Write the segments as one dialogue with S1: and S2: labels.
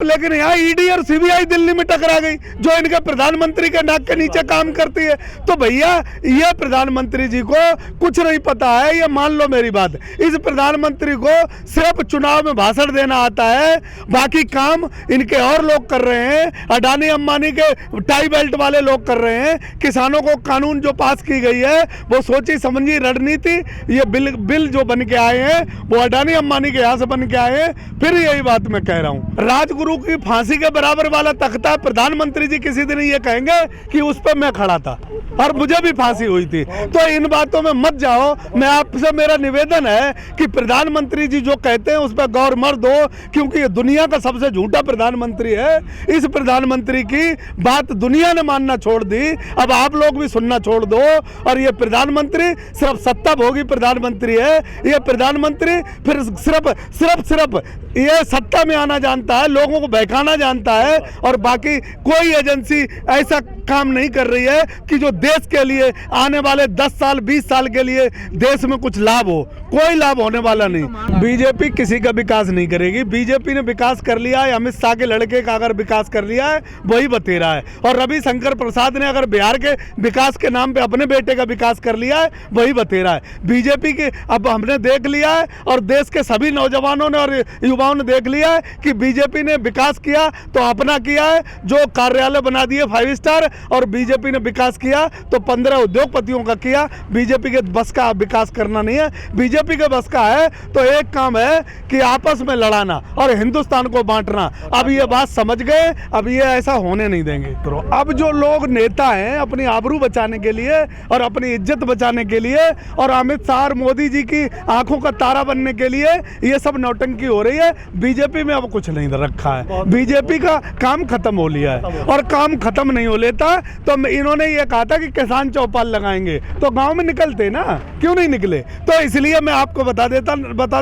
S1: लेकिन यहाँ ईडी और सीबीआई दिल्ली में टकरा गई, जो इनके प्रधानमंत्री के नाक के नीचे काम करती है। तो भैया ये प्रधानमंत्री जी को कुछ नहीं पता है, ये मान लो मेरी बात। इस प्रधानमंत्री को सिर्फ चुनाव में भाषण देना आता है, बाकी काम इनके और लोग कर रहे हैं। अडानी अंबानी के टाई बेल्ट वाले लोग कर रहे हैं। किसानों को कानून जो पास की गई है वो सोची समझी रणनीति, ये बिल जो बन के आए हैं वो अडानी अंबानी के यहाँ से बन के आए हैं। फिर यही बात मैं कह रहा हूँ, राजगुरु की फांसी के बराबर वाला तख्ता प्रधानमंत्री जी किसी दिन ये कहेंगे कि उस पर मैं खड़ा था और मुझे भी फांसी हुई थी। तो इन बातों में मत जाओ। मैं आपसे मेरा निवेदन है कि प्रधानमंत्री जी जो कहते हैं उस पर गौर मत दो, क्योंकि ये दुनिया का सबसे झूठा प्रधानमंत्री है। इस प्रधानमंत्री की बात दुनिया ने मानना छोड़ दी, अब आप लोग भी सुनना छोड़ दो। और ये प्रधानमंत्री सिर्फ सत्ता भोगी प्रधानमंत्री है। ये प्रधानमंत्री फिर सिर्फ ये सत्ता में आना जानता है, लोगों को बहकाना जानता है, और बाकी कोई एजेंसी ऐसा काम नहीं कर रही है कि जो देश के लिए आने वाले 10 साल 20 साल के लिए देश में कुछ लाभ हो। कोई लाभ होने वाला नहीं। बीजेपी किसी का विकास नहीं करेगी। बीजेपी ने विकास कर लिया है, अमित शाह के लड़के का अगर विकास कर लिया है वही बतेरा है, और रविशंकर प्रसाद ने अगर बिहार के विकास के नाम पे अपने बेटे का विकास कर लिया है वही बतेरा है। बीजेपी के अब हमने देख लिया है, और देश के सभी नौजवानों ने और युवाओं ने देख लिया है कि बीजेपी ने विकास किया तो अपना किया है। जो कार्यालय बना दिए 5 स्टार, और बीजेपी ने विकास किया तो 15 उद्योगपतियों का किया। बीजेपी के बस का विकास करना नहीं है। बीजेपी के बस का है तो एक काम है कि आपस में लड़ाना और हिंदुस्तान को बांटना। अब ये बात समझ गए, अब ये ऐसा होने नहीं देंगे। अब जो लोग नेता हैं अपनी आबरू बचाने के लिए और अपनी इज्जत बचाने के लिए और अमित शाह और मोदी जी की आंखों का तारा बनने के लिए ये सब नौटंकी हो रही है। बीजेपी में अब कुछ नहीं रखा है। बीजेपी का काम खत्म हो लिया है, और काम खत्म नहीं हो लेता तो इन्होंने ये कहा था कि किसान चौपाल लगाएंगे, तो गांव में निकलते ना, क्यों नहीं निकले? तो इसलिए मैं आपको बता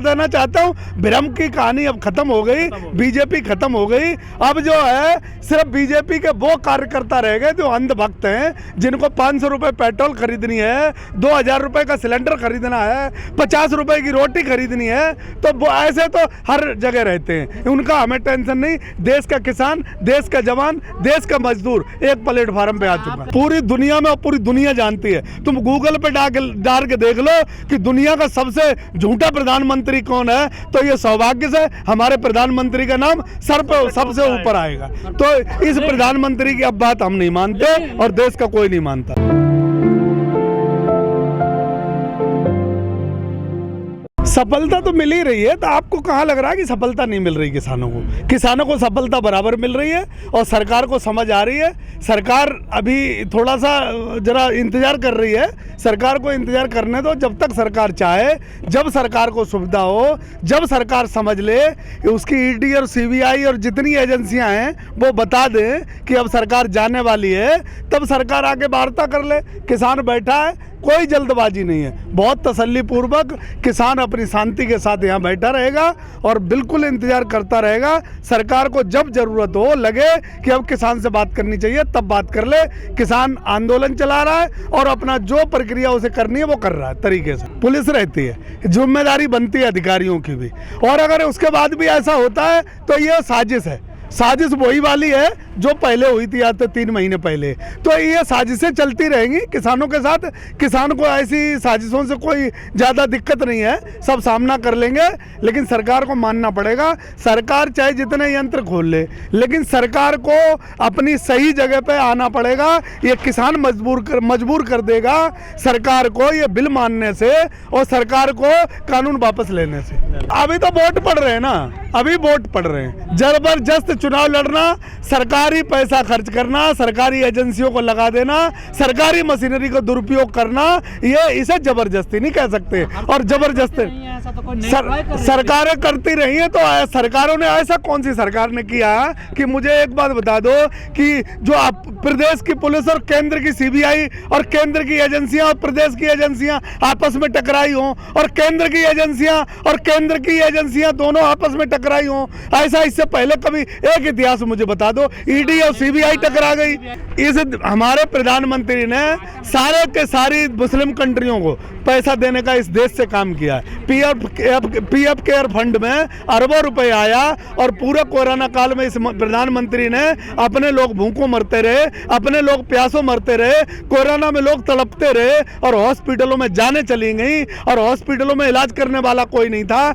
S1: देना चाहता हूँ, भ्रम की कहानी अब खत्म हो गई। बीजेपी खत्म हो गई। अब जो है सिर्फ बीजेपी के वो कार्यकर्ता रह गए जो अंधभक्त हैं, जिनको 500 रुपए पेट्रोल खरीदनी है, 2000 रुपए का सिलेंडर खरीदना है, 50 रुपए की रोटी खरीदनी है। तो वो ऐसे तो हर जगह रहते हैं, उनका हमें टेंशन नहीं। देश का किसान, देश का जवान, देश का मजदूर एक प्लेटफार्म पे आ चुका है। पूरी दुनिया में, पूरी दुनिया जानती है। तुम गूगल पे डाल के देख लो कि दुनिया का सबसे झूठा प्रधानमंत्री कौन है, तो ये सौभाग्य से हमारे प्रधानमंत्री का नाम सर पर सबसे ऊपर आएगा। तो इस प्रधानमंत्री की अब बात हम नहीं मानते और देश का कोई नहीं मानता। सफलता तो मिल ही रही है, तो आपको कहाँ लग रहा है कि सफलता नहीं मिल रही? किसानों को सफलता बराबर मिल रही है, और सरकार को समझ आ रही है। सरकार अभी थोड़ा सा जरा इंतजार कर रही है। सरकार को इंतजार करने दो, जब तक सरकार चाहे, जब सरकार को सुविधा हो, जब सरकार समझ ले, उसकी ईडी और सीबीआई और जितनी एजेंसियां हैं वो बता दें कि अब सरकार जाने वाली है, तब सरकार आके वार्ता कर ले। किसान बैठा है, कोई जल्दबाजी नहीं है। बहुत तसल्ली पूर्वक किसान अपनी शांति के साथ यहाँ बैठा रहेगा और बिल्कुल इंतजार करता रहेगा। सरकार को जब जरूरत हो, लगे कि अब किसान से बात करनी चाहिए, तब बात कर ले। किसान आंदोलन चला रहा है और अपना जो प्रक्रिया उसे करनी है वो कर रहा है तरीके से। पुलिस रहती है, जिम्मेदारी बनती है अधिकारियों की भी। और अगर उसके बाद भी ऐसा होता है तो ये साजिश है। साजिश वही वाली है जो पहले हुई थी, आज तो 3 महीने पहले। तो ये साजिशें चलती रहेंगी किसानों के साथ। किसान को ऐसी साजिशों से कोई ज़्यादा दिक्कत नहीं है, सब सामना कर लेंगे। लेकिन सरकार को मानना पड़ेगा। सरकार चाहे जितने यंत्र खोल ले, लेकिन सरकार को अपनी सही जगह पे आना पड़ेगा। ये किसान मजबूर कर देगा सरकार को ये बिल मानने से और सरकार को कानून वापस लेने से। अभी तो वोट पड़ रहे हैं ना, अभी वोट पड़ रहे हैं। जबरदस्त चुनाव लड़ना, सरकारी पैसा खर्च करना, सरकारी एजेंसियों को लगा देना, सरकारी मशीनरी को दुरुपयोग करना, ये इसे जबरदस्ती नहीं कह सकते। और जबरदस्ती सरकारें करती रही हैं। तो सरकारों ने ऐसा कौन सी सरकार ने किया कि मुझे एक बात बता दो कि जो प्रदेश की पुलिस और केंद्र की सीबीआई और केंद्र की एजेंसियां और प्रदेश की एजेंसियां आपस में टकराई हों, और केंद्र की एजेंसियां दोनों आपस में टकराई हों, ऐसा इससे पहले कभी एक इतिहास मुझे बता दो। ईडी और सीबीआई टकरा गई। इस हमारे प्रधानमंत्री ने सारे के सारी मुस्लिम कंट्रियों को पैसा देने का इस देश से काम किया है। पीएफ केयर फंड में अरबों रुपए आया और पूरे कोरोना काल में इस प्रधानमंत्री ने अपने लोग भूखों मरते रहे, अपने लोग प्यासों मरते रहे, कोरोना में लोग तड़पते रहे और हॉस्पिटलों में जाने चली गई और हॉस्पिटलों में इलाज करने वाला कोई नहीं था।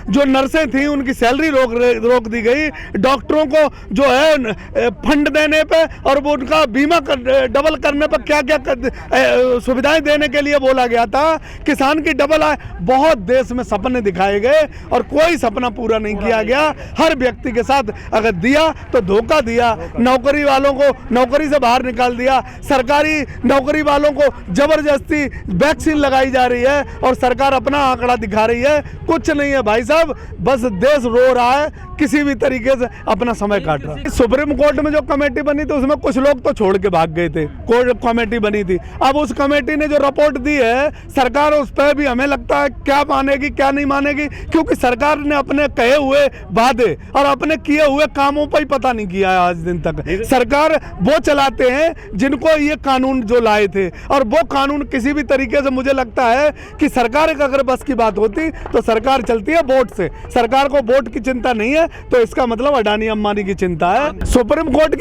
S1: जो नर्सें थी उनकी सैलरी रोक दी गई। डॉक्टरों को जो है फंड देने पे और वो उनका बीमा डबल करने पर क्या क्या सुविधाएं देने के लिए बोला गया था। किसान की डबल आय, बहुत देश में सपने दिखाए गए और कोई सपना पूरा नहीं किया गया। हर व्यक्ति के साथ अगर दिया तो धोखा दिया। नौकरी वालों को नौकरी से बाहर निकाल दिया। सरकारी नौकरी वालों को जबरदस्ती वैक्सीन लगाई जा रही है और सरकार अपना आंकड़ा दिखा रही है। कुछ नहीं है भाई साहब, बस देश रो रहा है, किसी भी तरीके से अपना समय काट रहा है। सुप्रीम कोर्ट में जो कमेटी बनी थी उसमें कुछ लोग तो छोड़ के भाग गए थे। कोर्ट कमेटी बनी थी, अब उस कमेटी ने जो रिपोर्ट दी है सरकार उस पर भी हमें लगता है क्या मानेगी क्या नहीं मानेगी, क्योंकि सरकार ने अपने कहे हुए वादे और अपने किए हुए कामों पर ही पता नहीं किया है आज दिन तक। सरकार वो चलाते हैं जिनको ये कानून जो लाए थे और वो कानून किसी भी तरीके से मुझे लगता है कि सरकार का अगर बस की बात होती तो सरकार चलती है वोट से। सरकार को वोट की चिंता नहीं है तो इसका मतलब अडानी अंबानी की चिंता है। सुप्रीम कोर्ट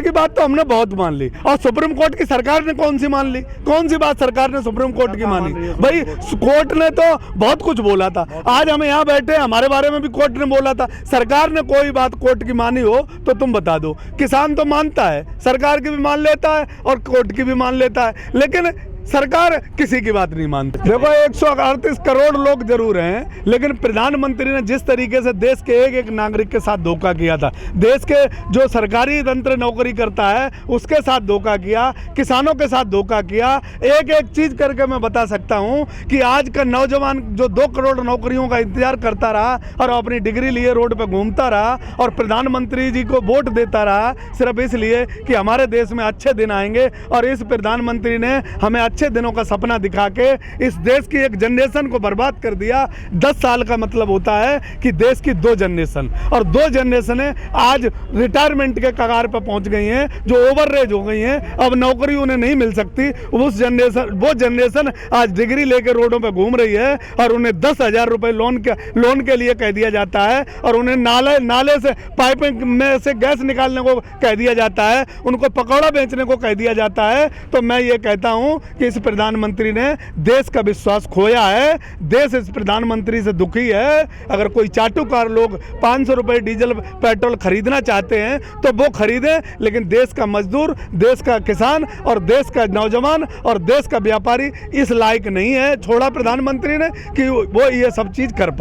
S1: की बात तो हमने बहुत मान ली और सुप्रीम कोर्ट की सरकार ने कौन सी मान ली? कौन सी बात सरकार ने सुप्रीम कोर्ट की मानी? भाई कोर्ट ने तो बहुत कुछ बोला था। आज हम यहाँ बैठे हमारे बारे में भी कोर्ट ने बोला था। सरकार ने कोई बात कोर्ट की मानी हो तो तुम बता दो। किसान तो मानता है, सरकार की भी मान लेता है और कोर्ट की भी मान लेता है, लेकिन सरकार किसी की बात नहीं मानती। देखो 138 करोड़ लोग जरूर हैं, लेकिन प्रधानमंत्री ने जिस तरीके से देश के एक एक नागरिक के साथ धोखा किया था, देश के जो सरकारी तंत्र नौकरी करता है उसके साथ धोखा किया, किसानों के साथ धोखा किया। एक एक चीज करके मैं बता सकता हूं कि आज का नौजवान जो 2 करोड़ नौकरियों का इंतजार करता रहा और अपनी डिग्री लिए रोड पर घूमता रहा और प्रधानमंत्री जी को वोट देता रहा सिर्फ इसलिए कि हमारे देश में अच्छे दिन आएंगे, और इस प्रधानमंत्री ने हमें अच्छे दिनों का सपना दिखा के इस देश की एक जनरेशन को बर्बाद कर दिया। 10 साल का मतलब होता है कि देश की 2 जनरेशन, और 2 जनरेशनें आज रिटायरमेंट के कगार पर पहुंच गई हैं, जो ओवरएज हो गई हैं। अब नौकरी उन्हें नहीं मिल सकती। वो जनरेशन आज डिग्री लेकर रोडों पर घूम रही है और उन्हें 10,000 रुपए लोन के लिए कह दिया जाता है और उन्हें नाले से पाइपिंग में से गैस निकालने को कह दिया जाता है, उनको पकौड़ा बेचने को कह दिया जाता है। तो मैं ये कहता हूं कि इस प्रधानमंत्री ने देश का विश्वास खोया है। देश इस प्रधानमंत्री से दुखी है। अगर कोई चाटुकार लोग 500 रुपए डीजल पेट्रोल खरीदना चाहते हैं तो वो खरीदें, लेकिन देश का मजदूर, देश का किसान और देश का नौजवान और देश का व्यापारी इस लायक नहीं है, छोड़ा प्रधानमंत्री ने कि वो ये सब चीज कर पाए।